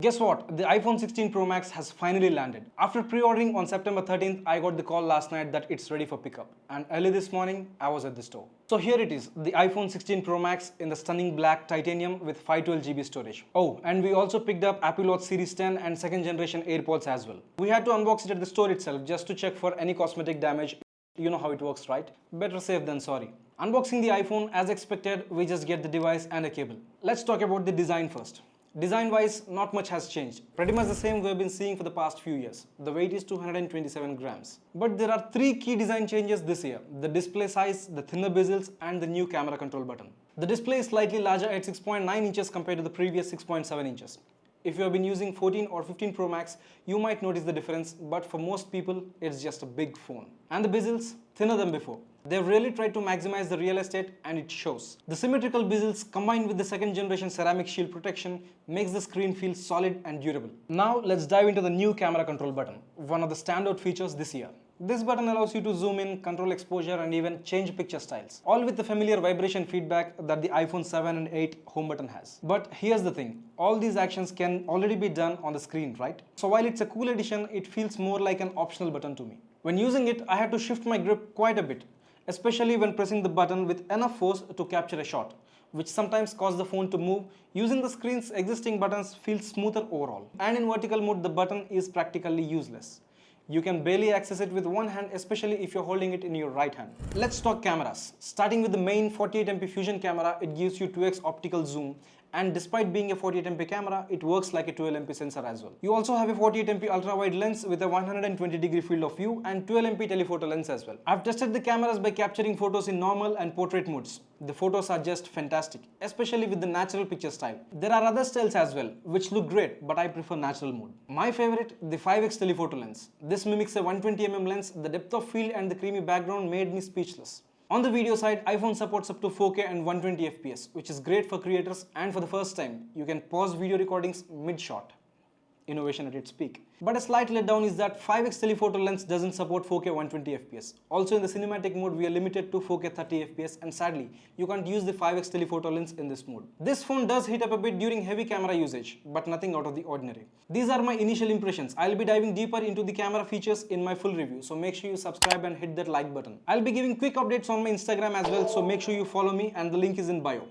Guess what? The iPhone 16 Pro Max has finally landed. After pre-ordering on September 13th, I got the call last night that it's ready for pickup. And early this morning, I was at the store. So here it is, the iPhone 16 Pro Max in the stunning black titanium with 512GB storage. Oh, and we also picked up Apple Watch Series 10 and second generation AirPods as well. We had to unbox it at the store itself just to check for any cosmetic damage. You know how it works, right? Better safe than sorry. Unboxing the iPhone, as expected, we just get the device and a cable. Let's talk about the design first. Design-wise, not much has changed. Pretty much the same we've been seeing for the past few years. The weight is 227 grams. But there are three key design changes this year: the display size, the thinner bezels, and the new camera control button. The display is slightly larger at 6.9 inches compared to the previous 6.7 inches. If you have been using 14 or 15 Pro Max, you might notice the difference, but for most people, it's just a big phone. And the bezels, thinner than before. They've really tried to maximize the real estate, and it shows. The symmetrical bezels combined with the second generation ceramic shield protection makes the screen feel solid and durable. Now let's dive into the new camera control button, one of the standout features this year. This button allows you to zoom in, control exposure, and even change picture styles, all with the familiar vibration feedback that the iPhone 7 and 8 home button has. But here's the thing, all these actions can already be done on the screen, right? So while it's a cool addition, it feels more like an optional button to me. When using it, I had to shift my grip quite a bit, especially when pressing the button with enough force to capture a shot, which sometimes causes the phone to move. Using the screen's existing buttons feels smoother overall. And in vertical mode, the button is practically useless. You can barely access it with one hand, especially if you're holding it in your right hand. Let's talk cameras. Starting with the main 48MP Fusion camera, it gives you 2x optical zoom, and despite being a 48MP camera, it works like a 12MP sensor as well. You also have a 48MP ultra-wide lens with a 120-degree field of view and 12MP telephoto lens as well. I've tested the cameras by capturing photos in normal and portrait modes. The photos are just fantastic, especially with the natural picture style. There are other styles as well, which look great, but I prefer natural mode. My favorite, the 5x telephoto lens. This mimics a 120mm lens. The depth of field and the creamy background made me speechless. On the video side, iPhone supports up to 4K and 120fps, which is great for creators, and for the first time, you can pause video recordings mid-shot. Innovation at its peak. But a slight letdown is that 5x telephoto lens doesn't support 4K 120fps. Also in the cinematic mode, we are limited to 4K 30fps, and sadly, you can't use the 5x telephoto lens in this mode. This phone does heat up a bit during heavy camera usage, but nothing out of the ordinary. These are my initial impressions. I'll be diving deeper into the camera features in my full review, so make sure you subscribe and hit that like button. I'll be giving quick updates on my Instagram as well, so make sure you follow me, and the link is in bio.